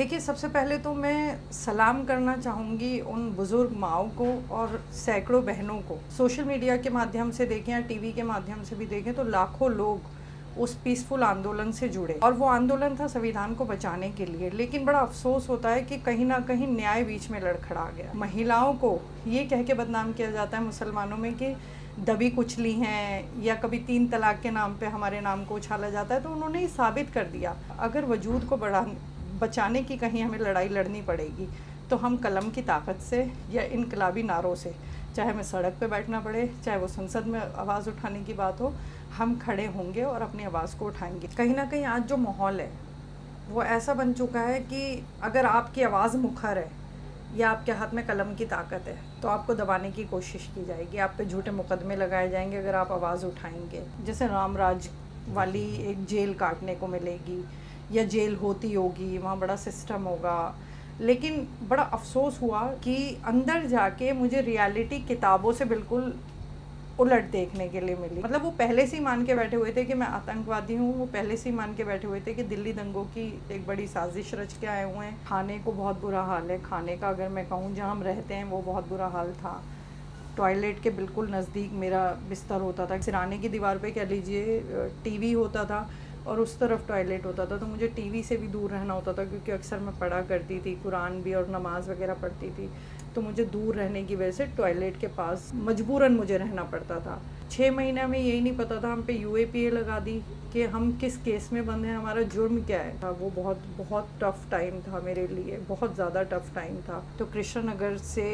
देखिए, सबसे पहले तो मैं सलाम करना चाहूँगी उन बुज़ुर्ग माँओं को और सैकड़ों बहनों को। सोशल मीडिया के माध्यम से देखें या टीवी के माध्यम से भी देखें तो लाखों लोग उस पीसफुल आंदोलन से जुड़े और वो आंदोलन था संविधान को बचाने के लिए। लेकिन बड़ा अफ़सोस होता है कि कहीं न कहीं न्याय बीच में लड़खड़ा गया। महिलाओं को ये कह के बदनाम किया जाता है मुसलमानों में कि दबी कुचली हैं, या कभी 3 तलाक के नाम पे हमारे नाम को उछाला जाता है। तो उन्होंने ये साबित कर दिया, अगर वजूद को बचाने की कहीं हमें लड़ाई लड़नी पड़ेगी तो हम कलम की ताकत से या इनकलाबी नारों से, चाहे हमें सड़क पे बैठना पड़े, चाहे वो संसद में आवाज़ उठाने की बात हो, हम खड़े होंगे और अपनी आवाज़ को उठाएंगे। कहीं ना कहीं आज जो माहौल है वो ऐसा बन चुका है कि अगर आपकी आवाज़ मुखर है या आपके हाथ में कलम की ताकत है तो आपको दबाने की कोशिश की जाएगी, आप पे झूठे मुकदमे लगाए जाएंगे अगर आप आवाज़ उठाएंगे। जैसे रामराज वाली एक जेल काटने को मिलेगी या जेल होती होगी, वहाँ बड़ा सिस्टम होगा। लेकिन बड़ा अफसोस हुआ कि अंदर जाके मुझे रियलिटी किताबों से बिल्कुल उलट देखने के लिए मिली। मतलब वो पहले से ही मान के बैठे हुए थे कि मैं आतंकवादी हूँ, वो पहले से ही मान के बैठे हुए थे कि दिल्ली दंगों की एक बड़ी साजिश रच के आए हुए हैं। खाने को बहुत बुरा हाल है, खाने का अगर मैं कहूँ जहाँ हम रहते हैं वो बहुत बुरा हाल था। टॉयलेट के बिल्कुल नज़दीक मेरा बिस्तर होता था, सिराने की दीवार पे कह लीजिए टीवी होता था और उस तरफ टॉयलेट होता था। तो मुझे टीवी से भी दूर रहना होता था क्योंकि अक्सर मैं पढ़ा करती थी, कुरान भी और नमाज़ वगैरह पढ़ती थी। तो मुझे दूर रहने की वजह से टॉयलेट के पास मजबूरन मुझे रहना पड़ता था। 6 महीने में यही नहीं पता था, हम पे यूएपीए लगा दी कि हम किस केस में बंद हैं, हमारा जुर्म क्या है। वो बहुत बहुत टफ़ टाइम था मेरे लिए, बहुत ज़्यादा टफ़ टाइम था। तो कृष्ण नगर से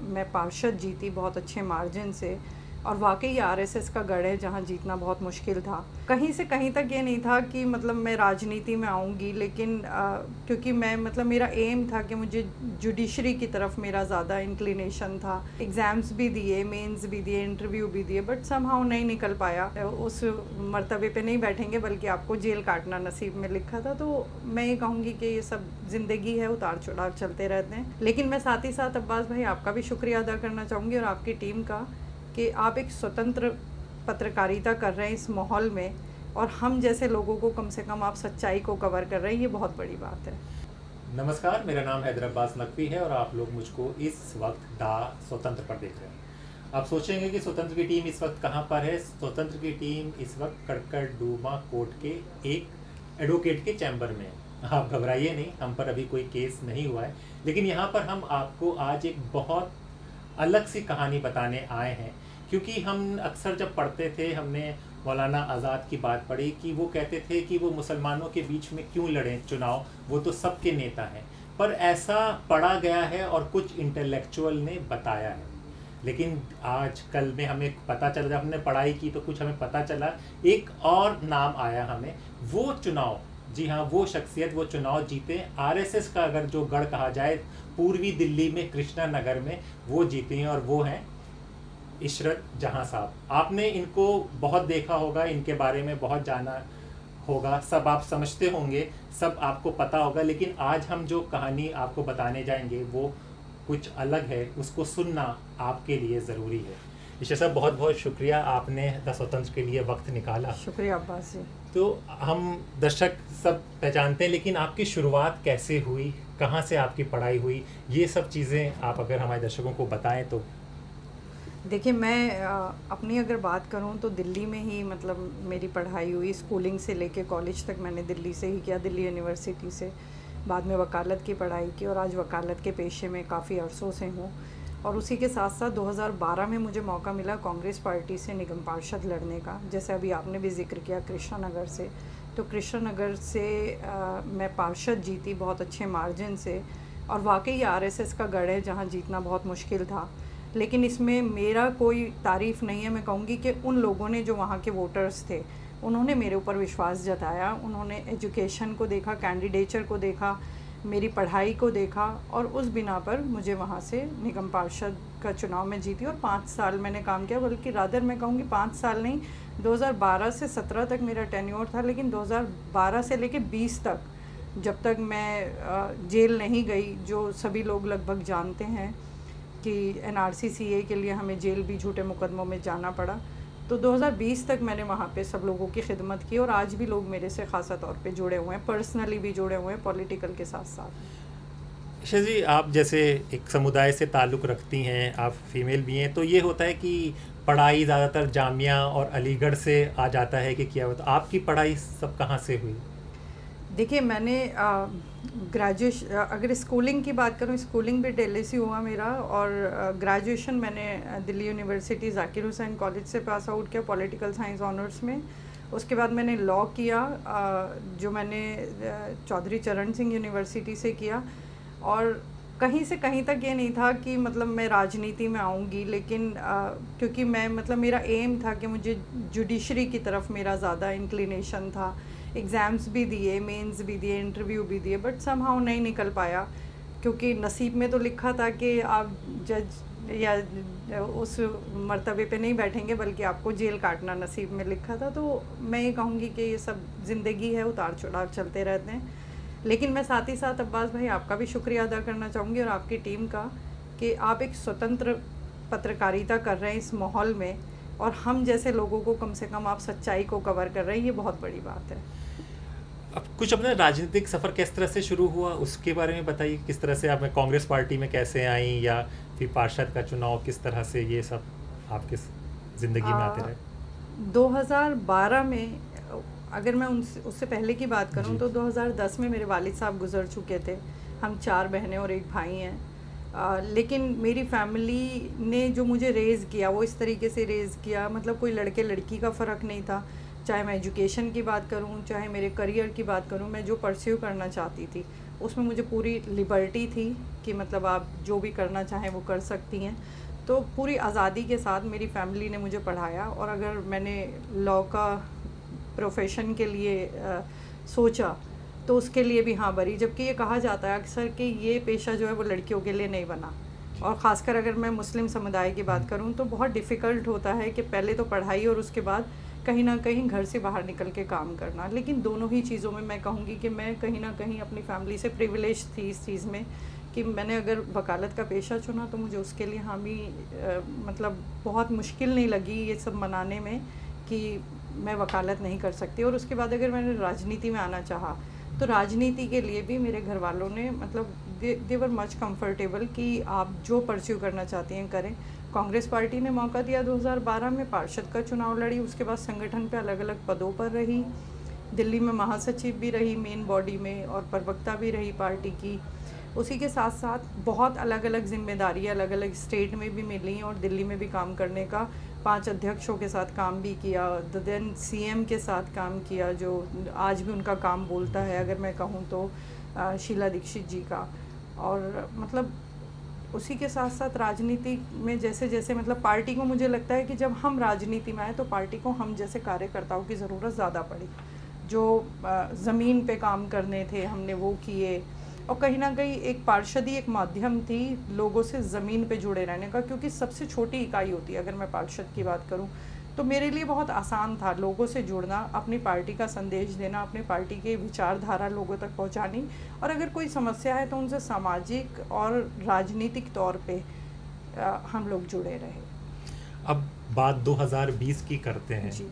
मैं पार्षद जीती बहुत अच्छे मार्जिन से, और वाकई आरएसएस का गढ़ है जहाँ जीतना बहुत मुश्किल था। कहीं से कहीं तक ये नहीं था कि मतलब मैं राजनीति में आऊँगी, लेकिन क्योंकि मैं मतलब मेरा एम था कि मुझे जुडिशरी की तरफ मेरा ज़्यादा इंक्लिनेशन था। एग्ज़ाम्स भी दिए, मेंस भी दिए, इंटरव्यू भी दिए, बट समहाउ नहीं निकल पाया। उस मर्तबे पे नहीं बैठेंगे बल्कि आपको जेल काटना नसीब में लिखा था। तो मैं ये कहूँगी कि ये सब ज़िंदगी है, उतार चढ़ाव चलते रहते हैं। लेकिन मैं साथ ही साथ अब्बास भाई आपका भी शुक्रिया अदा करना चाहूँगी और आपकी टीम का कि आप एक स्वतंत्र पत्रकारिता कर रहे हैं इस माहौल में, और हम जैसे लोगों को कम से कम आप सच्चाई को कवर कर रहे हैं, ये बहुत बड़ी बात है। नमस्कार, मेरा नाम हैदर अब्बास नकवी है और आप लोग मुझको इस वक्त दा स्वतंत्र पर देख रहे हैं। आप सोचेंगे कि स्वतंत्र की टीम इस वक्त कहाँ पर है। स्वतंत्र की टीम इस वक्त कड़कड़डूमा कोर्ट के एक एडवोकेट के चैम्बर में है। आप घबराइए नहीं, हम पर अभी कोई केस नहीं हुआ है, लेकिन यहाँ पर हम आपको आज एक बहुत अलग सी कहानी बताने आए हैं। क्योंकि हम अक्सर जब पढ़ते थे, हमने मौलाना आज़ाद की बात पढ़ी कि वो कहते थे कि वो मुसलमानों के बीच में क्यों लड़ें चुनाव, वो तो सबके नेता हैं। पर ऐसा पढ़ा गया है और कुछ इंटेलेक्चुअल ने बताया है। लेकिन आज कल में हमें पता चला, जब हमने पढ़ाई की तो कुछ हमें पता चला, एक और नाम आया हमें। वो चुनाव, जी हाँ, वो शख्सियत वो चुनाव जीते, आरएसएस का अगर जो गढ़ कहा जाए पूर्वी दिल्ली में कृष्णा नगर में, वो जीते हैं और वो हैं इशरत जहां साहब। आपने इनको बहुत देखा होगा, इनके बारे में बहुत जाना होगा, सब आप समझते होंगे, सब आपको पता होगा। लेकिन आज हम जो कहानी आपको बताने जाएंगे वो कुछ अलग है, उसको सुनना आपके लिए ज़रूरी है। इशरत साहब, बहुत बहुत शुक्रिया, आपने द स्वतंत्र के लिए वक्त निकाला। शुक्रिया अब्बास जी। तो हम दर्शक सब पहचानते हैं, लेकिन आपकी शुरुआत कैसे हुई, कहाँ से आपकी पढ़ाई हुई, ये सब चीज़ें आप अगर हमारे दर्शकों को बताएं तो। देखिए, मैं अपनी अगर बात करूं तो दिल्ली में ही मतलब मेरी पढ़ाई हुई। स्कूलिंग से लेके कॉलेज तक मैंने दिल्ली से ही किया, दिल्ली यूनिवर्सिटी से। बाद में वकालत की पढ़ाई की और आज वकालत के पेशे में काफ़ी अरसों से हूँ। और उसी के साथ साथ 2012 में मुझे मौका मिला कांग्रेस पार्टी से निगम पार्षद लड़ने का, जैसे अभी आपने भी जिक्र किया कृष्णा नगर से। तो कृष्णा नगर से मैं पार्षद जीती बहुत अच्छे मार्जिन से, और वाकई आरएसएस का गढ़ है जहाँ जीतना बहुत मुश्किल था। लेकिन इसमें मेरा कोई तारीफ़ नहीं है, मैं कहूँगी कि उन लोगों ने जो वहाँ के वोटर्स थे उन्होंने मेरे ऊपर विश्वास जताया। उन्होंने एजुकेशन को देखा, कैंडिडेचर को देखा, मेरी पढ़ाई को देखा, और उस बिना पर मुझे वहाँ से निगम पार्षद का चुनाव में जीती और 5 साल मैंने काम किया। बल्कि रादर मैं कहूँगी 5 साल नहीं, 2012 से 17 तक मेरा टेन्योर था। लेकिन 2012 से लेके 20 तक, जब तक मैं जेल नहीं गई, जो सभी लोग लगभग जानते हैं कि एनआरसी सीए के लिए हमें जेल भी झूठे मुकदमों में जाना पड़ा, तो 2020 तक मैंने वहाँ पे सब लोगों की खिदमत की और आज भी लोग मेरे से ख़ासा तौर पे जुड़े हुए हैं, पर्सनली भी जुड़े हुए हैं, पॉलिटिकल के साथ साथ। ईशा जी, आप जैसे एक समुदाय से ताल्लुक़ रखती हैं, आप फीमेल भी हैं, तो ये होता है कि पढ़ाई ज़्यादातर जामिया और अलीगढ़ से आ जाता है कि क्या होता, आपकी पढ़ाई सब कहाँ से हुई? देखिए मैंने ग्रेजुएशन, अगर स्कूलिंग की बात करूँ, स्कूलिंग भी दिल्ली से हुआ मेरा, और ग्रेजुएशन मैंने दिल्ली यूनिवर्सिटी ज़ाकिर हुसैन कॉलेज से पास आउट किया पॉलिटिकल साइंस ऑनर्स में। उसके बाद मैंने लॉ किया, जो मैंने चौधरी चरण सिंह यूनिवर्सिटी से किया। और कहीं से कहीं तक ये नहीं था कि मतलब मैं राजनीति में आऊँगी, लेकिन क्योंकि मैं मतलब मेरा एम था कि मुझे जुडिशरी की तरफ मेरा ज़्यादा इंक्लिनेशन था। एग्ज़ाम्स भी दिए, मेंस भी दिए, इंटरव्यू भी दिए, बट समहाउ नहीं निकल पाया, क्योंकि नसीब में तो लिखा था कि आप जज या उस मर्तबे पे नहीं बैठेंगे, बल्कि आपको जेल काटना नसीब में लिखा था। तो मैं ये कहूँगी कि ये सब ज़िंदगी है, उतार चढ़ाव चलते रहते हैं। लेकिन मैं साथ ही साथ अब्बास भाई आपका भी शुक्रिया अदा करना चाहूँगी और आपकी टीम का, कि आप एक स्वतंत्र पत्रकारिता कर रहे हैं इस माहौल में, और हम जैसे लोगों को कम से कम आप सच्चाई को कवर कर रहे हैं, ये बहुत बड़ी बात है। अब कुछ अपना राजनीतिक सफ़र किस तरह से शुरू हुआ उसके बारे में बताइए। किस तरह से आप कांग्रेस पार्टी में कैसे आई, या फिर पार्षद का चुनाव किस तरह से, ये सब आपके ज़िंदगी में आते रहे? 2012 में, अगर मैं उससे पहले की बात करूं जी। तो 2010 में मेरे वालिद साहब गुजर चुके थे। हम 4 बहनें और 1 भाई हैं। लेकिन मेरी फैमिली ने जो मुझे रेज़ किया वो इस तरीके से रेज़ किया, मतलब कोई लड़के लड़की का फ़र्क नहीं था। चाहे मैं एजुकेशन की बात करूं, चाहे मेरे करियर की बात करूं, मैं जो परस्यू करना चाहती थी उसमें मुझे पूरी लिबर्टी थी कि मतलब आप जो भी करना चाहें वो कर सकती हैं। तो पूरी आज़ादी के साथ मेरी फैमिली ने मुझे पढ़ाया, और अगर मैंने लॉ का प्रोफेशन के लिए सोचा तो उसके लिए भी हाँ भरी, जबकि ये कहा जाता है अक्सर कि ये पेशा जो है वो लड़कियों के लिए नहीं बना। और ख़ासकर अगर मैं मुस्लिम समुदाय की बात करूं तो बहुत डिफ़िकल्ट होता है कि पहले तो पढ़ाई और उसके बाद कहीं ना कहीं घर से बाहर निकल के काम करना। लेकिन दोनों ही चीज़ों में मैं कहूँगी कि मैं कहीं ना कहीं अपनी फैमिली से प्रिविलेज थी इस चीज़ में, कि मैंने अगर वकालत का पेशा चुना तो मुझे उसके लिए हामी मतलब बहुत मुश्किल नहीं लगी ये सब मनाने में कि मैं वकालत नहीं कर सकती। और उसके बाद अगर मैंने राजनीति में आना चाहा तो राजनीति के लिए भी मेरे घर वालों ने मतलब दे वर मच कंफर्टेबल कि आप जो परस्यू करना चाहती हैं करें। कांग्रेस पार्टी ने मौका दिया 2012 में, पार्षद का चुनाव लड़ी, उसके बाद संगठन पे अलग अलग पदों पर रही, दिल्ली में महासचिव भी रही मेन बॉडी में, और प्रवक्ता भी रही पार्टी की। उसी के साथ साथ बहुत अलग अलग जिम्मेदारियाँ अलग अलग स्टेट में भी मिली, और दिल्ली में भी काम करने का 5 अध्यक्षों के साथ काम भी किया, देन सीएम के साथ काम किया, जो आज भी उनका काम बोलता है अगर मैं कहूँ तो शीला दीक्षित जी का। और मतलब उसी के साथ साथ राजनीति में जैसे जैसे मतलब पार्टी को, मुझे लगता है कि जब हम राजनीति में आए तो पार्टी को हम जैसे कार्यकर्ताओं की ज़रूरत ज़्यादा पड़ी। जो ज़मीन पे काम करने थे हमने वो किए, और कहीं ना कहीं एक पार्षदी एक माध्यम थी लोगों से ज़मीन पे जुड़े रहने का, क्योंकि सबसे छोटी इकाई होती है। अगर मैं पार्षद की बात करूं तो मेरे लिए बहुत आसान था लोगों से जुड़ना, अपनी पार्टी का संदेश देना, अपनी पार्टी की विचारधारा लोगों तक पहुंचानी, और अगर कोई समस्या है तो उनसे सामाजिक और राजनीतिक तौर पे हम लोग जुड़े रहे। अब बात 2020 की करते हैं, जी।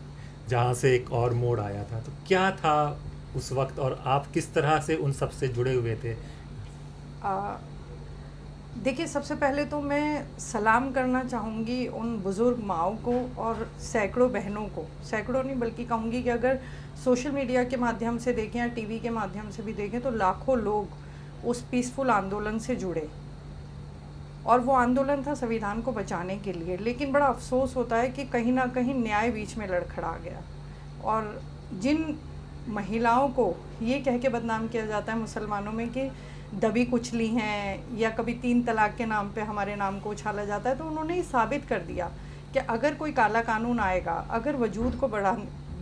जहाँ से एक और मोड़ आया था, तो क्या था उस वक्त और आप किस तरह से उन सब से जुड़े हुए थे? देखिए, सबसे पहले तो मैं सलाम करना चाहूँगी उन बुज़ुर्ग माँओं को और सैकड़ों बहनों को, सैकड़ों नहीं बल्कि कहूँगी कि अगर सोशल मीडिया के माध्यम से देखें या टीवी के माध्यम से भी देखें तो लाखों लोग उस पीसफुल आंदोलन से जुड़े, और वो आंदोलन था संविधान को बचाने के लिए। लेकिन बड़ा अफसोस होता है कि कहीं ना कहीं न्याय बीच में लड़खड़ा गया, और जिन महिलाओं को ये कह के बदनाम किया जाता है मुसलमानों में कि दबी कुचली हैं, या कभी 3 तलाक के नाम पे हमारे नाम को उछाला जाता है, तो उन्होंने ये साबित कर दिया कि अगर कोई काला कानून आएगा, अगर वजूद को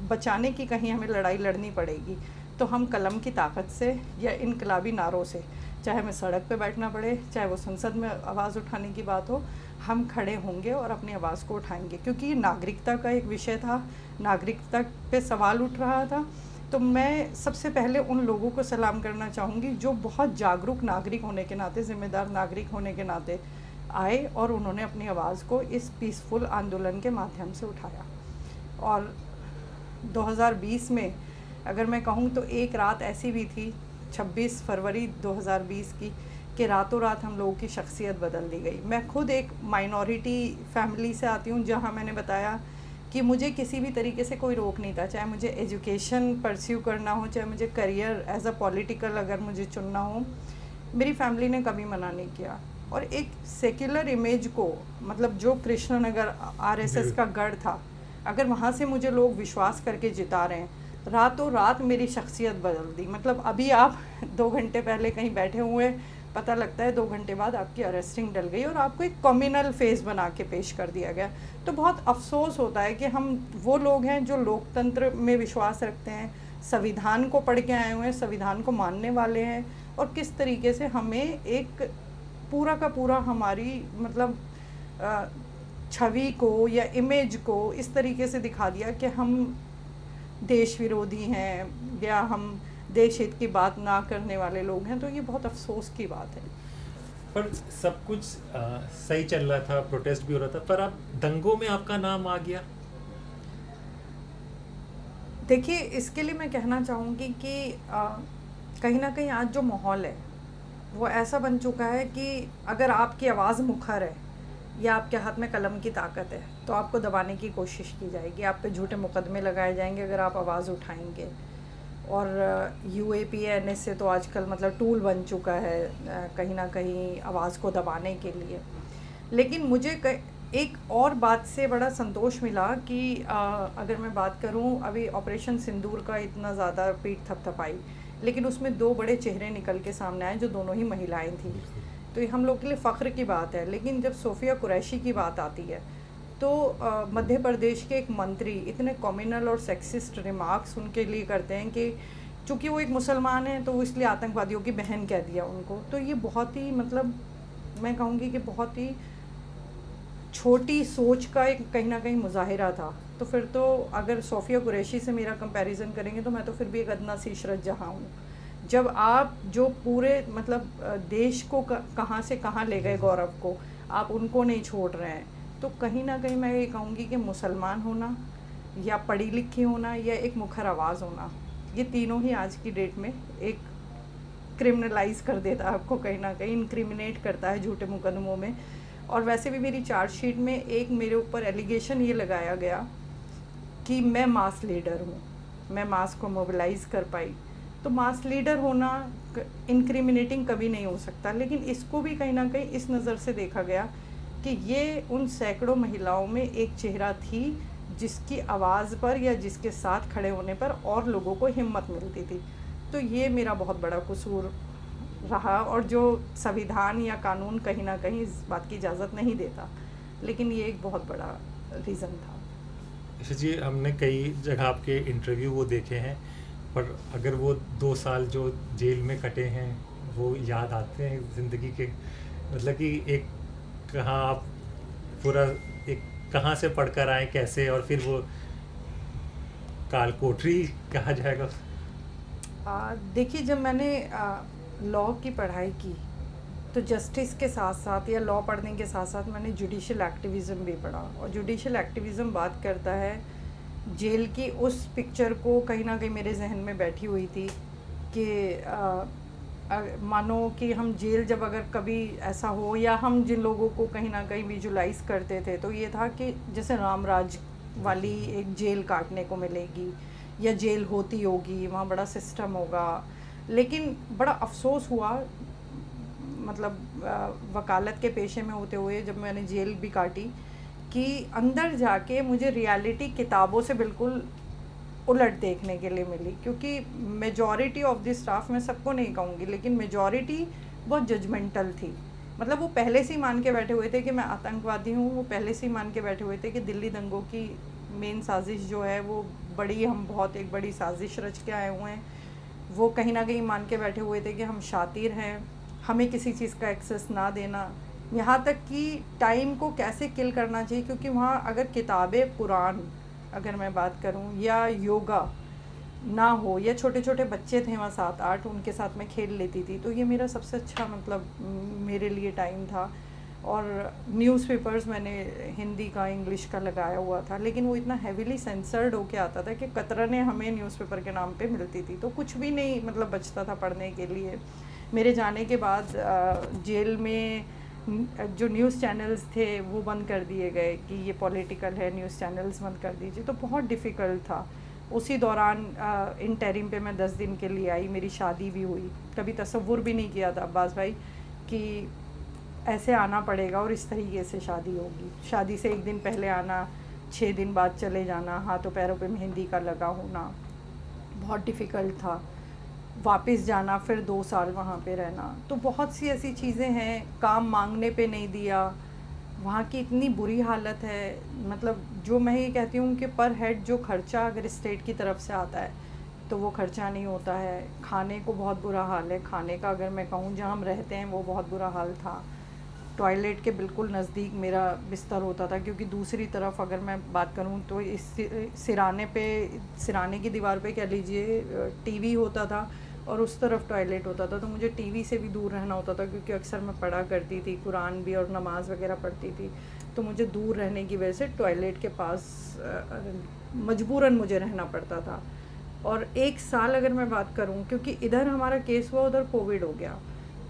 बचाने की कहीं हमें लड़ाई लड़नी पड़ेगी तो हम कलम की ताकत से या इनकलाबी नारों से, चाहे हमें सड़क पे बैठना पड़े, चाहे वो संसद में आवाज़ उठाने की बात हो, हम खड़े होंगे और अपनी आवाज़ को उठाएंगे। क्योंकि ये नागरिकता का एक विषय था, नागरिकता पे सवाल उठ रहा था। तो मैं सबसे पहले उन लोगों को सलाम करना चाहूँगी जो बहुत जागरूक नागरिक होने के नाते, ज़िम्मेदार नागरिक होने के नाते आए और उन्होंने अपनी आवाज़ को इस पीसफुल आंदोलन के माध्यम से उठाया। और 2020 में अगर मैं कहूँ तो एक रात ऐसी भी थी 26 फरवरी 2020 की कि रातों रात हम लोगों की शख्सियत बदल दी गई। मैं खुद एक माइनॉरिटी फैमिली से आती हूँ, जहाँ मैंने बताया कि मुझे किसी भी तरीके से कोई रोक नहीं था, चाहे मुझे एजुकेशन परस्यू करना हो, चाहे मुझे करियर एज अ पॉलिटिकल अगर मुझे चुनना हो, मेरी फैमिली ने कभी मना नहीं किया। और एक सेक्युलर इमेज को, मतलब जो कृष्णनगर आरएसएस का गढ़ था, अगर वहाँ से मुझे लोग विश्वास करके जिता रहे हैं, रातों रात मेरी शख्सियत बदल दी। मतलब अभी आप 2 घंटे पहले कहीं बैठे हुए, पता लगता है 2 घंटे बाद आपकी अरेस्टिंग डल गई और आपको एक कम्युनल फेस बना के पेश कर दिया गया। तो बहुत अफसोस होता है कि हम वो लोग हैं जो लोकतंत्र में विश्वास रखते हैं, संविधान को पढ़ के आए हुए हैं, संविधान को मानने वाले हैं, और किस तरीके से हमें एक पूरा का पूरा हमारी मतलब छवि को या इमेज को इस तरीके से दिखा दिया कि हम देश विरोधी हैं या हम देश हित की बात ना करने वाले लोग हैं। तो ये बहुत अफसोस की बात है। पर सब कुछ सही चल रहा था, प्रोटेस्ट भी हो रहा था, पर अब दंगों में आपका नाम आ गया। देखिए, इसके लिए मैं कहना चाहूँगी कि कहीं ना कहीं आज जो माहौल है वो ऐसा बन चुका है कि अगर आपकी आवाज़ मुखर है या आपके हाथ में कलम की ताकत है तो आपको दबाने की कोशिश की जाएगी, आप पे झूठे मुकदमे लगाए जाएंगे अगर आप आवाज़ उठाएंगे। और यूएपीए से तो आजकल मतलब टूल बन चुका है कहीं ना कहीं आवाज़ को दबाने के लिए। लेकिन मुझे एक और बात से बड़ा संतोष मिला कि अगर मैं बात करूं, अभी ऑपरेशन सिंदूर का इतना ज़्यादा पीठ थपथपाई, लेकिन उसमें 2 बड़े चेहरे निकल के सामने आए जो दोनों ही महिलाएं थी। तो ये हम लोग के लिए फ़ख्र की बात है। लेकिन जब सोफिया कुरैशी की बात आती है तो मध्य प्रदेश के एक मंत्री इतने कम्युनल और सेक्सिस्ट रिमार्क्स उनके लिए करते हैं कि चूँकि वो एक मुसलमान हैं तो वो इसलिए आतंकवादियों की बहन कह दिया उनको। तो ये बहुत ही मतलब मैं कहूँगी कि बहुत ही छोटी सोच का एक कहीं ना कहीं मुजाहिरा था। तो फिर तो अगर सोफिया कुरैशी से मेरा कंपैरिजन करेंगे तो मैं तो फिर भी एक अदना सी इशरत जहाँ हूँ। जब आप जो पूरे मतलब देश को कहाँ से कहाँ ले गए गौरव को, आप उनको नहीं छोड़ रहे हैं, तो कहीं ना कहीं मैं ये कहूँगी कि मुसलमान होना या पढ़ी लिखी होना या एक मुखर आवाज़ होना, ये तीनों ही आज की डेट में एक क्रिमिनलाइज कर देता है आपको, कहीं ना कहीं इनक्रिमिनेट करता है झूठे मुकदमों में। और वैसे भी मेरी चार्जशीट में एक मेरे ऊपर एलिगेशन ये लगाया गया कि मैं मास लीडर हूँ, मैं मास को मोबिलाइज़ कर पाई। तो मास लीडर होना इनक्रिमिनेटिंग कभी नहीं हो सकता, लेकिन इसको भी कहीं ना कहीं इस नज़र से देखा गया कि ये उन सैकड़ों महिलाओं में एक चेहरा थी जिसकी आवाज़ पर या जिसके साथ खड़े होने पर और लोगों को हिम्मत मिलती थी। तो ये मेरा बहुत बड़ा कसूर रहा, और जो संविधान या कानून कहीं ना कहीं इस बात की इजाज़त नहीं देता, लेकिन ये एक बहुत बड़ा रीज़न था। ईशा जी, हमने कई जगह आपके इंटरव्यू वो देखे हैं, पर अगर वो 2 साल जो जेल में कटे हैं वो याद आते हैं ज़िंदगी के, मतलब कि एक कहाँ आप पूरा एक कहाँ से पढ़कर आए कैसे, और फिर वो काल कोठरी कहा जाएगा। देखिए, जब मैंने लॉ की पढ़ाई की तो जस्टिस के साथ साथ या लॉ पढ़ने के साथ साथ मैंने जुडिशल एक्टिविज़म भी पढ़ा। और जुडिशल एक्टिविज़म बात करता है जेल की उस पिक्चर को कहीं ना कहीं मेरे जहन में बैठी हुई थी कि मानो कि हम जेल जब अगर कभी ऐसा हो, या हम जिन लोगों को कहीं ना कहीं विजुलाइज़ करते थे तो ये था कि जैसे रामराज वाली एक जेल काटने को मिलेगी या जेल होती होगी, वहाँ बड़ा सिस्टम होगा। लेकिन बड़ा अफसोस हुआ, मतलब वकालत के पेशे में होते हुए जब मैंने जेल भी काटी, कि अंदर जाके मुझे रियलिटी किताबों से बिल्कुल उलट देखने के लिए मिली। क्योंकि मेजॉरिटी ऑफ द स्टाफ, मैं सबको नहीं कहूँगी लेकिन मेजॉरिटी बहुत जजमेंटल थी। मतलब वो पहले से ही मान के बैठे हुए थे कि मैं आतंकवादी हूँ, वो पहले से ही मान के बैठे हुए थे कि दिल्ली दंगों की मेन साजिश जो है वो बड़ी, हम बहुत एक बड़ी साजिश रच के आए हुए हैं। वो कहीं ना कहीं मान के बैठे हुए थे कि हम शातिर हैं, हमें किसी चीज़ का एक्सेस ना देना, यहाँ तक कि टाइम को कैसे किल करना चाहिए। क्योंकि वहाँ अगर किताबें पुराण अगर मैं बात करूँ या योगा ना हो, या छोटे छोटे बच्चे थे वहाँ 7-8, उनके साथ मैं खेल लेती थी, तो ये मेरा सबसे अच्छा मतलब मेरे लिए टाइम था। और न्यूज़पेपर्स मैंने हिंदी का इंग्लिश का लगाया हुआ था, लेकिन वो इतना हेविली सेंसर्ड होके आता था कि कतरने हमें न्यूज़पेपर के नाम पे मिलती थी, तो कुछ भी नहीं मतलब बचता था पढ़ने के लिए। मेरे जाने के बाद जेल में जो न्यूज़ चैनल्स थे वो बंद कर दिए गए कि ये पॉलिटिकल है, न्यूज़ चैनल्स बंद कर दीजिए, तो बहुत डिफ़िकल्ट था। उसी दौरान इंटरिम पे मैं 10 दिन के लिए आई, मेरी शादी भी हुई। कभी तसव्वुर भी नहीं किया था अब्बास भाई कि ऐसे आना पड़ेगा और इस तरीके से शादी होगी। शादी से एक दिन पहले आना, 6 दिन बाद चले जाना, हाथों पैरों पे मेहंदी का लगा होना, बहुत डिफ़िकल्ट था। वापस जाना, फिर 2 साल वहाँ पे रहना, तो बहुत सी ऐसी चीज़ें हैं। काम मांगने पे नहीं दिया, वहाँ की इतनी बुरी हालत है। मतलब जो मैं ये कहती हूँ कि पर हेड जो खर्चा अगर स्टेट की तरफ से आता है तो वो खर्चा नहीं होता है। खाने को बहुत बुरा हाल है, खाने का अगर मैं कहूँ जहाँ हम रहते हैं वो बहुत बुरा हाल था। टॉयलेट के बिल्कुल नज़दीक मेरा बिस्तर होता था, क्योंकि दूसरी तरफ अगर मैं बात करूँ तो इस सिराने की दीवार पे कह लीजिए टीवी होता था और उस तरफ टॉयलेट होता था, तो मुझे टीवी से भी दूर रहना होता था, क्योंकि अक्सर मैं पढ़ा करती थी कुरान भी और नमाज़ वगैरह पढ़ती थी, तो मुझे दूर रहने की वजह से टॉयलेट के पास मजबूरन मुझे रहना पड़ता था। और 1 साल अगर मैं बात करूं, क्योंकि इधर हमारा केस हुआ, उधर कोविड हो गया।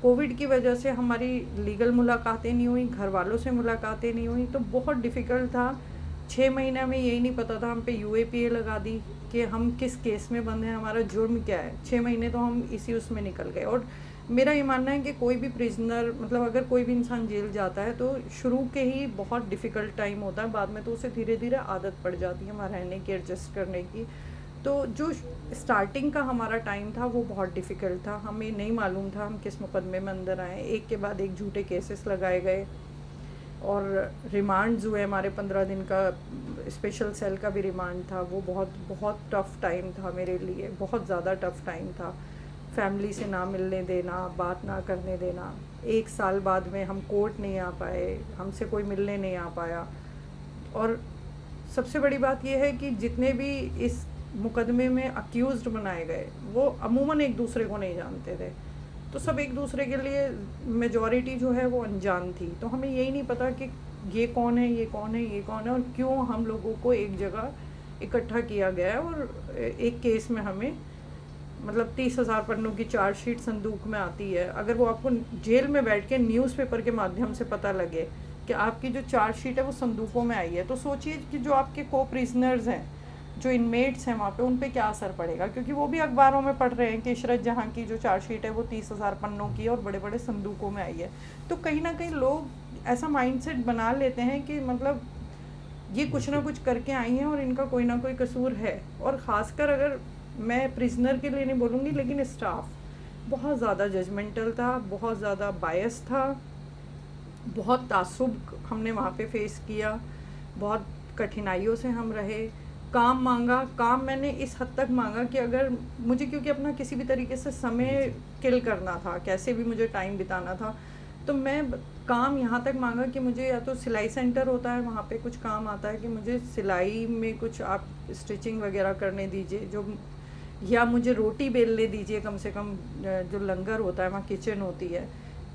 कोविड की वजह से हमारी लीगल मुलाकातें नहीं हुई, घर वालों से मुलाकातें नहीं हुई, तो बहुत डिफ़िकल्ट था। 6 महीना में यही नहीं पता था, हम पे UAPA लगा दी कि हम किस केस में बंद हैं, हमारा जुर्म क्या है। 6 महीने तो हम इसी उसमें निकल गए। और मेरा ये मानना है कि कोई भी प्रिजनर, मतलब अगर कोई भी इंसान जेल जाता है तो शुरू के ही बहुत डिफ़िकल्ट टाइम होता है, बाद में तो उसे धीरे धीरे आदत पड़ जाती है वहाँ रहने की, एडजस्ट करने की। तो जो स्टार्टिंग का हमारा टाइम था वो बहुत डिफ़िकल्ट था। हमें नहीं मालूम था हम किस मुकदमे में अंदर आए, एक के बाद एक झूठे केसेस लगाए गए और रिमांड्स हुए हमारे। 15 दिन का स्पेशल सेल का भी रिमांड था, वो बहुत बहुत टफ़ टाइम था मेरे लिए, बहुत ज़्यादा टफ़ टाइम था। फैमिली से ना मिलने देना, बात ना करने देना। 1 साल बाद में हम कोर्ट नहीं आ पाए, हमसे कोई मिलने नहीं आ पाया। और सबसे बड़ी बात यह है कि जितने भी इस मुकदमे में अक्यूज़्ड बनाए गए वो अमूमन एक दूसरे को नहीं जानते थे, तो सब एक दूसरे के लिए मेजॉरिटी जो है वो अनजान थी। तो हमें यही नहीं पता कि ये कौन है, ये कौन है, ये कौन है, और क्यों हम लोगों को एक जगह इकट्ठा किया गया है। और एक केस में हमें मतलब 30,000 पन्नों की चार्जशीट संदूक में आती है। अगर वो आपको जेल में बैठ के न्यूज़पेपर के माध्यम से पता लगे कि आपकी जो चार्जशीट है वो संदूकों में आई है, तो सोचिए कि जो आपके को प्रिजनर्स हैं, जो इनमेट्स हैं वहाँ पे, उन पे क्या असर पड़ेगा, क्योंकि वो भी अखबारों में पढ़ रहे हैं कि इशरत जहाँ की जो चार्जशीट है वो 30,000 पन्नों की और बड़े बड़े संदूकों में आई है। तो कहीं ना कहीं लोग ऐसा माइंडसेट बना लेते हैं कि मतलब ये कुछ ना कुछ करके आई हैं और इनका कोई ना कोई कसूर है। और ख़ासकर अगर मैं प्रिजनर के लिए नहीं बोलूँगी, लेकिन स्टाफ बहुत ज़्यादा जजमेंटल था, बहुत ज़्यादा बायस था, बहुत तासुब हमने वहाँ पे फेस किया, बहुत कठिनाइयों से हम रहे। काम मांगा, काम मैंने इस हद तक मांगा कि अगर मुझे, क्योंकि अपना किसी भी तरीके से समय किल करना था, कैसे भी मुझे टाइम बिताना था, तो मैं काम यहाँ तक मांगा कि मुझे या तो सिलाई सेंटर होता है वहाँ पे कुछ काम आता है कि मुझे सिलाई में कुछ आप स्टिचिंग वगैरह करने दीजिए, जो या मुझे रोटी बेलने दीजिए कम से कम, जो लंगर होता है वहाँ किचन होती है,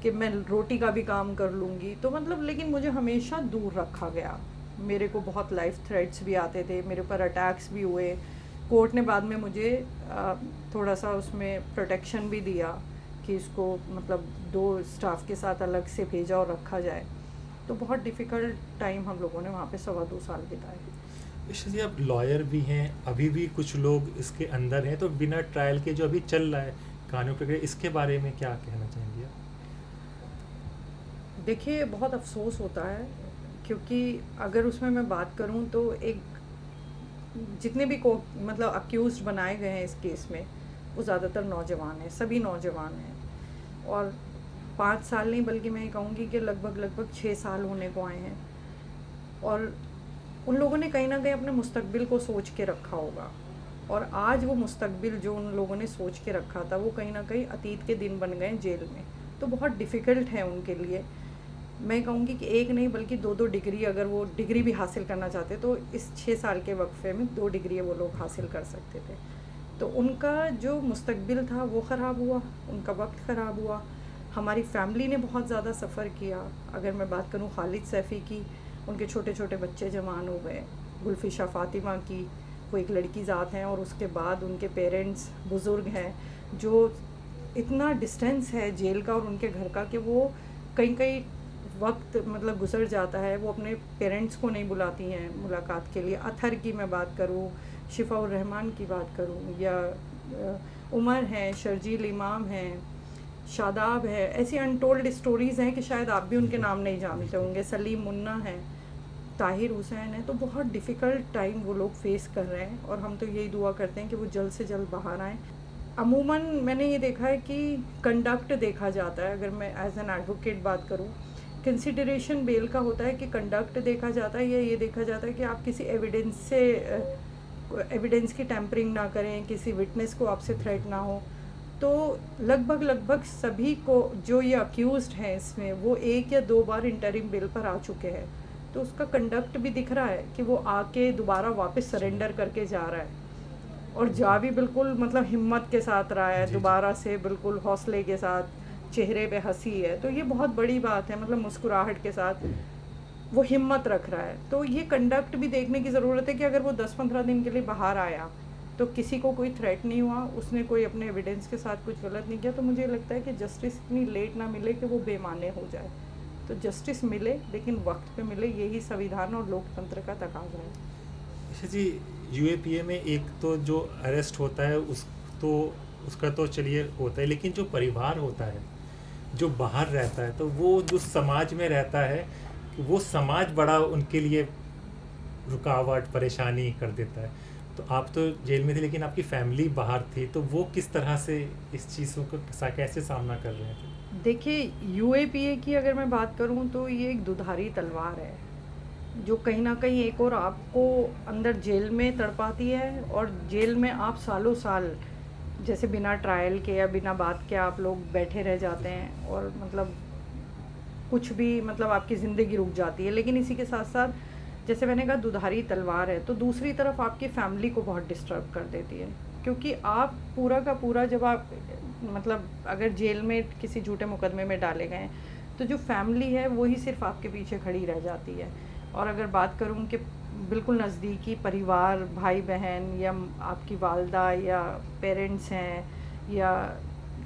कि मैं रोटी का भी काम कर लूँगी। तो मतलब लेकिन मुझे हमेशा दूर रखा गया। मेरे को बहुत लाइफ थ्रेट्स भी आते थे, मेरे ऊपर अटैक्स भी हुए। कोर्ट ने बाद में मुझे थोड़ा सा उसमें प्रोटेक्शन भी दिया कि इसको मतलब 2 स्टाफ के साथ अलग से भेजा और रखा जाए। तो बहुत डिफ़िकल्ट टाइम हम लोगों ने वहाँ पे 2.25 साल बिताए। ईशा जी, आप लॉयर भी हैं, अभी भी कुछ लोग इसके अंदर हैं, तो बिना ट्रायल के जो अभी चल रहा है कानून प्रक्रिया, इसके बारे में क्या कहना चाहेंगे आप? देखिए बहुत अफसोस होता है, क्योंकि अगर उसमें मैं बात करूं तो एक जितने भी को मतलब अक्यूज़्ड बनाए गए हैं इस केस में वो ज़्यादातर नौजवान हैं, सभी नौजवान हैं। और 5 साल नहीं बल्कि मैं ये कहूँगी कि लगभग 6 साल होने को आए हैं। और उन लोगों ने कहीं ना कहीं अपने मुस्तकबिल को सोच के रखा होगा, और आज वो मुस्तकबिल जो उन लोगों ने सोच के रखा था वो कहीं ना कहीं अतीत के दिन बन गए जेल में। तो बहुत डिफ़िकल्ट है उनके लिए। मैं कहूँगी कि एक नहीं बल्कि 2-2 डिग्री, अगर वो डिग्री भी हासिल करना चाहते तो इस 6 साल के वक्फे में 2 डिग्री वो लोग हासिल कर सकते थे। तो उनका जो मुस्तकबिल था वो ख़राब हुआ, उनका वक्त ख़राब हुआ। हमारी फैमिली ने बहुत ज़्यादा सफ़र किया। अगर मैं बात करूँ खालिद सैफ़ी की, उनके छोटे छोटे बच्चे जवान हो गए। गुलफिशा फ़ातिमा की, वो एक लड़की ज़ात हैं और उसके बाद उनके पेरेंट्स बुज़ुर्ग हैं, जो इतना डिस्टेंस है जेल का और उनके घर का कि वो कई कई वक्त मतलब गुजर जाता है, वो अपने पेरेंट्स को नहीं बुलाती हैं मुलाकात के लिए। अथर की मैं बात करूँ, शिफाउर रहमान की बात करूँ, या उमर हैं, शर्जील इमाम हैं, शादाब है, ऐसी अनटोल्ड स्टोरीज़ हैं कि शायद आप भी उनके नाम नहीं जानते होंगे। सलीम मुन्ना है, ताहिर हुसैन है। तो बहुत डिफ़िकल्ट टाइम वो लोग फेस कर रहे हैं और हम तो यही दुआ करते हैं कि वो जल्द से जल्द बाहर आएँ। अमूमन मैंने ये देखा है कि कंडक्ट देखा जाता है, अगर मैं एज एन एडवोकेट बात करूँ, कंसिडरेशन बेल का होता है कि कंडक्ट देखा जाता है या ये देखा जाता है कि आप किसी एविडेंस की टैम्परिंग ना करें, किसी विटनेस को आपसे थ्रेट ना हो। तो लगभग सभी को जो ये अक्यूज़्ड हैं इसमें, वो 1 या 2 बार इंटरिम बेल पर आ चुके हैं। तो उसका कंडक्ट भी दिख रहा है कि वो आके दोबारा वापस सरेंडर करके जा रहा है, और जा भी बिल्कुल मतलब हिम्मत के साथ रहा है, दोबारा से बिल्कुल हौसले के साथ, चेहरे पे हंसी है। तो ये बहुत बड़ी बात है, मतलब मुस्कुराहट के साथ वो हिम्मत रख रहा है। तो ये कंडक्ट भी देखने की ज़रूरत है कि अगर वो 10-15 दिन के लिए बाहर आया तो किसी को कोई थ्रेट नहीं हुआ, उसने कोई अपने एविडेंस के साथ कुछ गलत नहीं किया, तो मुझे लगता है कि जस्टिस इतनी लेट ना मिले कि वो बेमाने हो जाए। तो जस्टिस मिले, लेकिन वक्त पे मिले, यही संविधान और लोकतंत्र का तकाजा है। अच्छा जी, यूएपीए में एक तो जो अरेस्ट होता है उसका तो चलिए होता है, लेकिन जो परिवार होता है जो बाहर रहता है, तो वो जो समाज में रहता है, वो समाज बड़ा उनके लिए रुकावट परेशानी कर देता है। तो आप तो जेल में थे, लेकिन आपकी फैमिली बाहर थी, तो वो किस तरह से इस चीज़ों को कैसे सामना कर रहे थे? देखिए, यूएपीए की अगर मैं बात करूं तो ये एक दुधारी तलवार है, जो कहीं ना कहीं एक और आपको अंदर जेल में तड़पाती है, और जेल में आप सालों साल जैसे बिना ट्रायल के या बिना बात के आप लोग बैठे रह जाते हैं, और मतलब कुछ भी मतलब आपकी ज़िंदगी रुक जाती है। लेकिन इसी के साथ साथ जैसे मैंने कहा दुधारी तलवार है, तो दूसरी तरफ आपकी फैमिली को बहुत डिस्टर्ब कर देती है, क्योंकि आप पूरा का पूरा जब आप मतलब अगर जेल में किसी झूठे मुकदमे में डाले गए तो जो फैमिली है वही सिर्फ आपके पीछे खड़ी रह जाती है। और अगर बात करूं कि बिल्कुल नज़दीकी परिवार, भाई बहन, या आपकी वालदा या पेरेंट्स हैं, या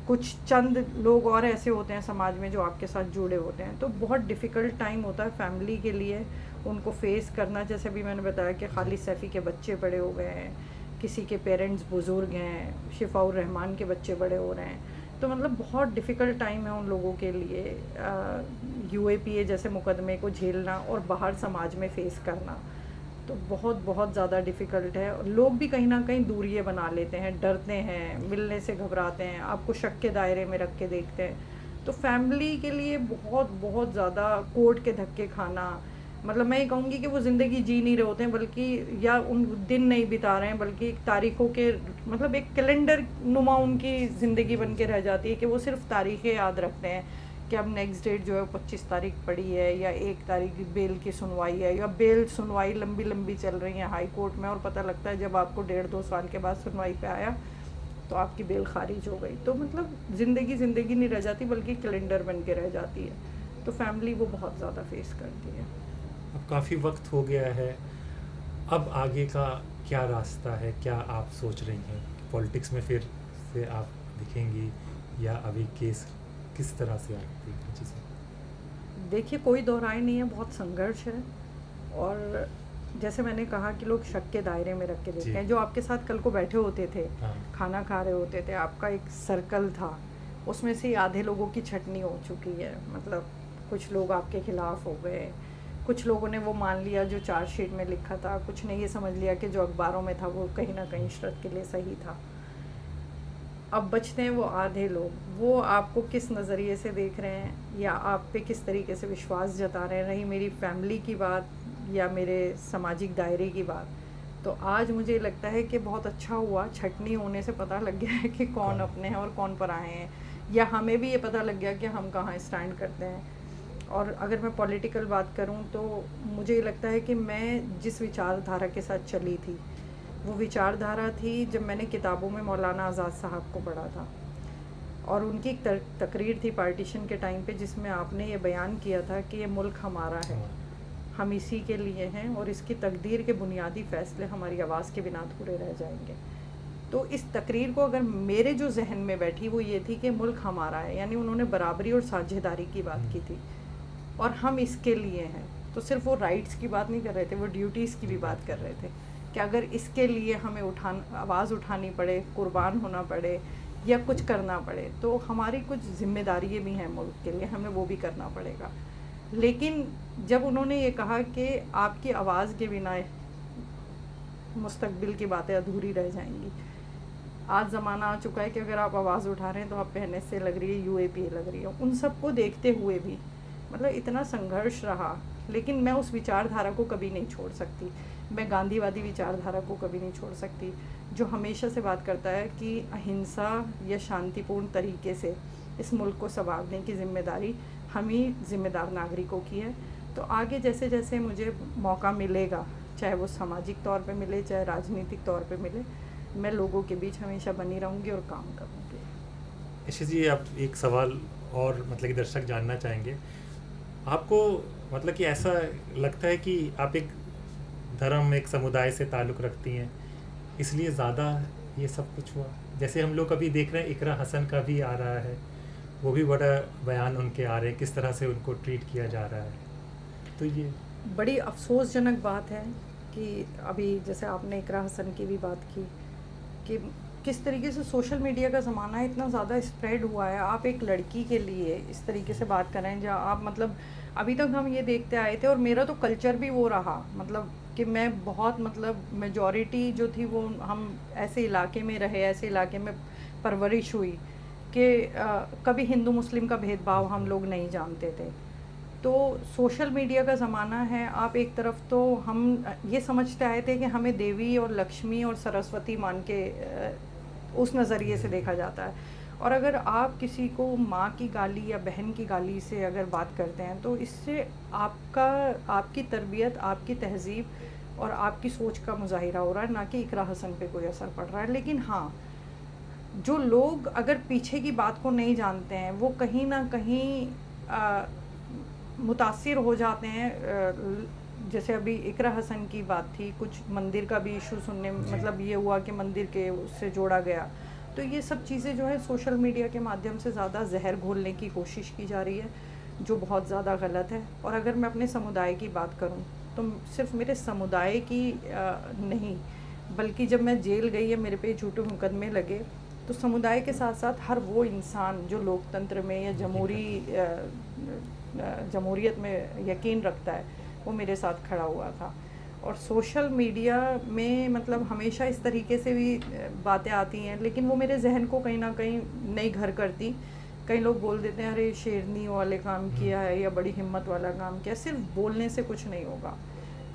कुछ चंद लोग और ऐसे होते हैं समाज में जो आपके साथ जुड़े होते हैं, तो बहुत डिफ़िकल्ट टाइम होता है फैमिली के लिए उनको फेस करना। जैसे अभी मैंने बताया कि खालिद सैफ़ी के बच्चे बड़े हो गए हैं, किसी के पेरेंट्स बुज़ुर्ग हैं, शिफाउर रहमान के बच्चे बड़े हो रहे हैं, तो मतलब बहुत डिफ़िकल्ट टाइम है उन लोगों के लिए यूएपीए जैसे मुकदमे को झेलना और बाहर समाज में फ़ेस करना। तो बहुत ज़्यादा डिफ़िकल्ट है, और लोग भी कहीं ना कहीं दूरियां बना लेते हैं, डरते हैं, मिलने से घबराते हैं, आपको शक के दायरे में रख के देखते हैं। तो फैमिली के लिए बहुत ज़्यादा कोर्ट के धक्के खाना, मतलब मैं ये कहूँगी कि वो ज़िंदगी जी नहीं रहे होते हैं, बल्कि या उन दिन नहीं बिता रहे हैं, बल्कि एक तारीख़ों के मतलब एक कैलेंडर नुमा उनकी ज़िंदगी बन के रह जाती है कि वो सिर्फ तारीख़ें याद रखते हैं कि अब नेक्स्ट डेट जो है 25 तारीख पड़ी है, या 1 तारीख बेल की सुनवाई है, या बेल सुनवाई लंबी चल रही है हाई कोर्ट में, और पता लगता है जब आपको 1.5-2 साल के बाद सुनवाई पे आया तो आपकी बेल खारिज हो गई। तो मतलब ज़िंदगी नहीं रह जाती, बल्कि कैलेंडर बन के रह जाती है। तो फैमिली वो बहुत ज़्यादा फेस करती है। अब काफ़ी वक्त हो गया है, अब आगे का क्या रास्ता है? क्या आप सोच रही हैं? पॉलिटिक्स में फिर से आप दिखेंगी, या अभी केस किस तरह से आप देख रही चीज़ें? देखिए, कोई दो राय नहीं है, बहुत संघर्ष है, और जैसे मैंने कहा कि लोग शक के दायरे में रख के देखते हैं। जो आपके साथ कल को बैठे होते थे, हाँ। खाना खा रहे होते थे, आपका एक सर्कल था, उसमें से आधे लोगों की छटनी हो चुकी है, मतलब कुछ लोग आपके खिलाफ हो गए, कुछ लोगों ने वो मान लिया जो चार्जशीट में लिखा था, कुछ ने ये समझ लिया कि जो अखबारों में था वो कहीं ना कहीं इशरत के लिए सही था। अब बचते हैं वो आधे लोग, वो आपको किस नज़रिए से देख रहे हैं, या आप पे किस तरीके से विश्वास जता रहे हैं। रही मेरी फैमिली की बात या मेरे सामाजिक दायरे की बात, तो आज मुझे लगता है कि बहुत अच्छा हुआ, छटनी होने से पता लग गया है कि कौन अपने हैं और कौन पराए हैं, या हमें भी ये पता लग गया कि हम कहाँ स्टैंड करते हैं। और अगर मैं पॉलिटिकल बात करूं तो मुझे लगता है कि मैं जिस विचारधारा के साथ चली थी, वो विचारधारा थी जब मैंने किताबों में मौलाना आज़ाद साहब को पढ़ा था, और उनकी एक तकरीर थी पार्टीशन के टाइम पे, जिसमें आपने ये बयान किया था कि ये मुल्क हमारा है, हम इसी के लिए हैं और इसकी तकदीर के बुनियादी फ़ैसले हमारी आवाज़ के बिना अधूरे रह जाएंगे। तो इस तकरीर को अगर मेरे जो जहन में बैठी वो ये थी कि मुल्क हमारा है, यानी उन्होंने बराबरी और साझेदारी की बात की थी और हम इसके लिए हैं। तो सिर्फ वो राइट्स की बात नहीं कर रहे थे, वो ड्यूटीज़ की भी बात कर रहे थे कि अगर इसके लिए हमें आवाज़ उठानी पड़े, कुर्बान होना पड़े या कुछ करना पड़े, तो हमारी कुछ ज़िम्मेदारियाँ भी हैं मुल्क के लिए, हमें वो भी करना पड़ेगा। लेकिन जब उन्होंने ये कहा कि आपकी आवाज़ के बिना मुस्तकबिल की बातें अधूरी रह जाएंगी, आज ज़माना आ चुका है कि अगर आप आवाज़ उठा रहे हैं तो आप पहले से लग रही है यूएपीए लग रही है। उन सबको देखते हुए भी मतलब इतना संघर्ष रहा, लेकिन मैं उस विचारधारा को कभी नहीं छोड़ सकती। मैं गांधीवादी विचारधारा को कभी नहीं छोड़ सकती, जो हमेशा से बात करता है कि अहिंसा या शांतिपूर्ण तरीके से इस मुल्क को संवारने की ज़िम्मेदारी हम ही ज़िम्मेदार नागरिकों की है। तो आगे जैसे जैसे मुझे मौका मिलेगा, चाहे वो सामाजिक तौर पे मिले, चाहे राजनीतिक तौर पे मिले, मैं लोगों के बीच हमेशा बनी रहूँगी और काम करूँगी। यशी जी, आप एक सवाल और मतलब कि दर्शक जानना चाहेंगे, आपको मतलब कि ऐसा लगता है कि आप एक धर्म, एक समुदाय से ताल्लुक़ रखती हैं, इसलिए ज़्यादा ये सब कुछ हुआ? जैसे हम लोग अभी देख रहे हैं इकरा हसन का भी आ रहा है, वो भी बड़ा बयान उनके आ रहे हैं, किस तरह से उनको ट्रीट किया जा रहा है। तो ये बड़ी अफसोसजनक बात है कि अभी जैसे आपने इकरा हसन की भी बात की कि किस तरीके से सोशल मीडिया का ज़माना इतना ज़्यादा स्प्रेड हुआ है। आप एक लड़की के लिए इस तरीके से बात कर रहे हैं, जहाँ आप मतलब अभी तक हम ये देखते आए थे और मेरा तो कल्चर भी वो रहा, मतलब कि मैं बहुत मतलब मेजॉरिटी जो थी वो हम ऐसे इलाके में रहे, ऐसे इलाके में परवरिश हुई कि कभी हिंदू मुस्लिम का भेदभाव हम लोग नहीं जानते थे। तो सोशल मीडिया का ज़माना है, आप एक तरफ तो हम ये समझते आए थे कि हमें देवी और लक्ष्मी और सरस्वती मान के उस नज़रिए से देखा जाता है, और अगर आप किसी को माँ की गाली या बहन की गाली से अगर बात करते हैं तो इससे आपकी तरबियत, आपकी तहज़ीब और आपकी सोच का मुज़ाहिरा हो रहा है, ना कि इकरा हसन पे कोई असर पड़ रहा है। लेकिन हाँ, जो लोग अगर पीछे की बात को नहीं जानते हैं वो कहीं ना कहीं मुतासिर हो जाते हैं। जैसे अभी इकरा हसन की बात थी, कुछ मंदिर का भी इशू सुनने मतलब ये हुआ कि मंदिर के उससे जोड़ा गया। तो ये सब चीज़ें जो है सोशल मीडिया के माध्यम से ज़्यादा जहर घोलने की कोशिश की जा रही है, जो बहुत ज़्यादा गलत है। और अगर मैं अपने समुदाय की बात करूं तो सिर्फ मेरे समुदाय की नहीं, बल्कि जब मैं जेल गई या मेरे पे झूठे मुकदमे लगे तो समुदाय के साथ साथ हर वो इंसान जो लोकतंत्र में या जमहूरियत में यकीन रखता है वो मेरे साथ खड़ा हुआ था। और सोशल मीडिया में मतलब हमेशा इस तरीके से भी बातें आती हैं, लेकिन वो मेरे जहन को कहीं ना कहीं नहीं घर करती। कई लोग बोल देते हैं अरे शेरनी वाले काम किया है या बड़ी हिम्मत वाला काम किया। सिर्फ बोलने से कुछ नहीं होगा,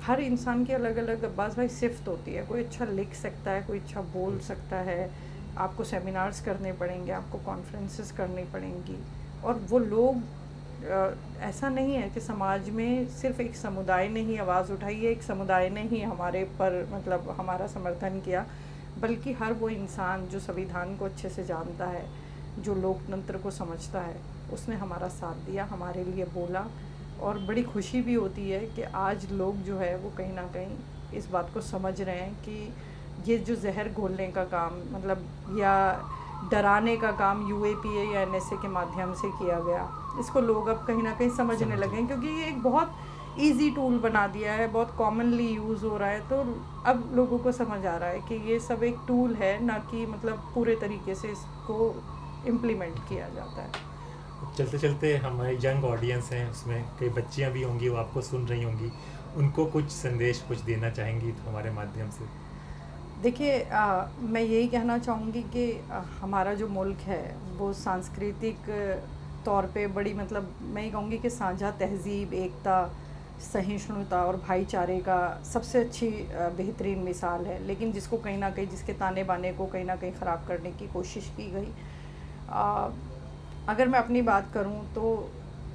हर इंसान की अलग अलग अब्बास भाई सिफ्त होती है। कोई अच्छा लिख सकता है, कोई अच्छा बोल सकता है, आपको सेमिनार्स करने पड़ेंगे, आपको कॉन्फ्रेंसेस करनी पड़ेंगी। और वो लोग ऐसा नहीं है कि समाज में सिर्फ एक समुदाय ने ही आवाज़ उठाई है, एक समुदाय ने ही हमारे पर मतलब हमारा समर्थन किया, बल्कि हर वो इंसान जो संविधान को अच्छे से जानता है, जो लोकतंत्र को समझता है, उसने हमारा साथ दिया, हमारे लिए बोला। और बड़ी खुशी भी होती है कि आज लोग जो है वो कहीं ना कहीं इस बात को समझ रहे हैं कि ये जो जहर घोलने का काम मतलब या डराने का काम यूएपीए या एनएसए के माध्यम से किया गया, इसको लोग अब कहीं ना कहीं समझने लगे हैं, क्योंकि ये एक बहुत इजी टूल बना दिया है, बहुत कॉमनली यूज़ हो रहा है। तो अब लोगों को समझ आ रहा है कि ये सब एक टूल है, ना कि मतलब पूरे तरीके से इसको इम्प्लीमेंट किया जाता है। चलते चलते हमारी यंग ऑडियंस हैं, उसमें कई बच्चियां भी होंगी, वो आपको सुन रही होंगी, उनको कुछ संदेश कुछ देना चाहेंगी तो हमारे माध्यम से? देखिए, मैं यही कहना चाहूँगी कि हमारा जो मुल्क है वो सांस्कृतिक तौर पे बड़ी मतलब मैं ये कहूँगी कि साझा तहज़ीब, एकता, सहिष्णुता और भाईचारे का सबसे अच्छी बेहतरीन मिसाल है, लेकिन जिसको कहीं ना कहीं जिसके ताने बाने को कहीं ना कहीं ख़राब करने की कोशिश की गई। अगर मैं अपनी बात करूं तो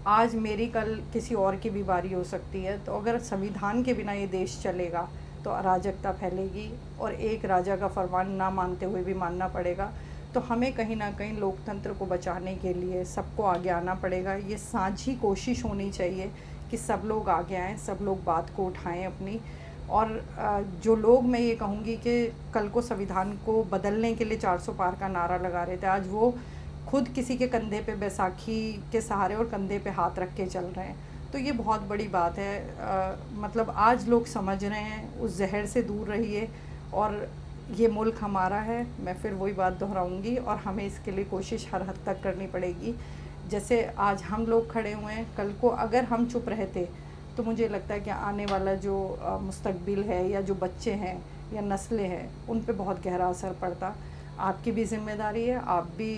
आज मेरी कल किसी और की भी बारी हो सकती है। तो अगर संविधान के बिना ये देश चलेगा तो अराजकता फैलेगी और एक राजा का फरमान ना मानते हुए भी मानना पड़ेगा। तो हमें कहीं ना कहीं लोकतंत्र को बचाने के लिए सबको आगे आना पड़ेगा। ये साझी कोशिश होनी चाहिए कि सब लोग आगे आएँ, सब लोग बात को उठाएं अपनी। और जो लोग, मैं ये कहूँगी कि कल को संविधान को बदलने के लिए 400 पार का नारा लगा रहे थे, आज वो खुद किसी के कंधे पे बैसाखी के सहारे और कंधे पे हाथ रख के चल रहे हैं। तो ये बहुत बड़ी बात है। मतलब आज लोग समझ रहे हैं, उस जहर से दूर रहिए। और ये मुल्क हमारा है, मैं फिर वही बात दोहराऊंगी, और हमें इसके लिए कोशिश हर हद तक करनी पड़ेगी। जैसे आज हम लोग खड़े हुए हैं, कल को अगर हम चुप रहते तो मुझे लगता है कि आने वाला जो मुस्तकबिल है या जो बच्चे हैं या नस्लें हैं, उन पे बहुत गहरा असर पड़ता। आपकी भी ज़िम्मेदारी है, आप भी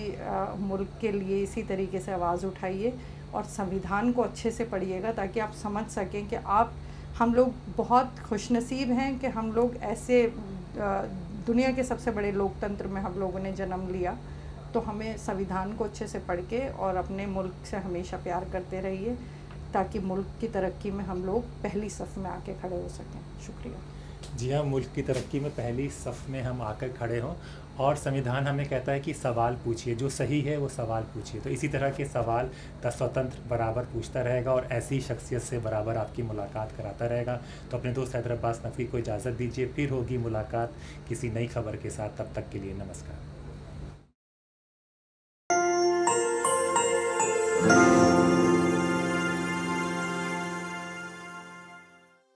मुल्क के लिए इसी तरीके से आवाज़ उठाइए और संविधान को अच्छे से पढ़िएगा, ताकि आप समझ सकें कि हम लोग बहुत खुशनसीब हैं कि हम लोग ऐसे दुनिया के सबसे बड़े लोकतंत्र में हम लोगों ने जन्म लिया। तो हमें संविधान को अच्छे से पढ़ के और अपने मुल्क से हमेशा प्यार करते रहिए, ताकि मुल्क की तरक्की में हम लोग पहली सफ़ में आके खड़े हो सकें। शुक्रिया। जी हाँ, मुल्क की तरक्की में पहली सफ़ में हम आकर खड़े हों, और संविधान हमें कहता है कि सवाल पूछिए, जो सही है वो सवाल पूछिए। तो इसी तरह के सवाल द स्वतंत्र बराबर पूछता रहेगा और ऐसी शख्सियत से बराबर आपकी मुलाकात कराता रहेगा। तो अपने दोस्त हैदर अब्बास नकवी को इजाज़त दीजिए, फिर होगी मुलाकात किसी नई खबर के साथ। तब तक के लिए नमस्कार।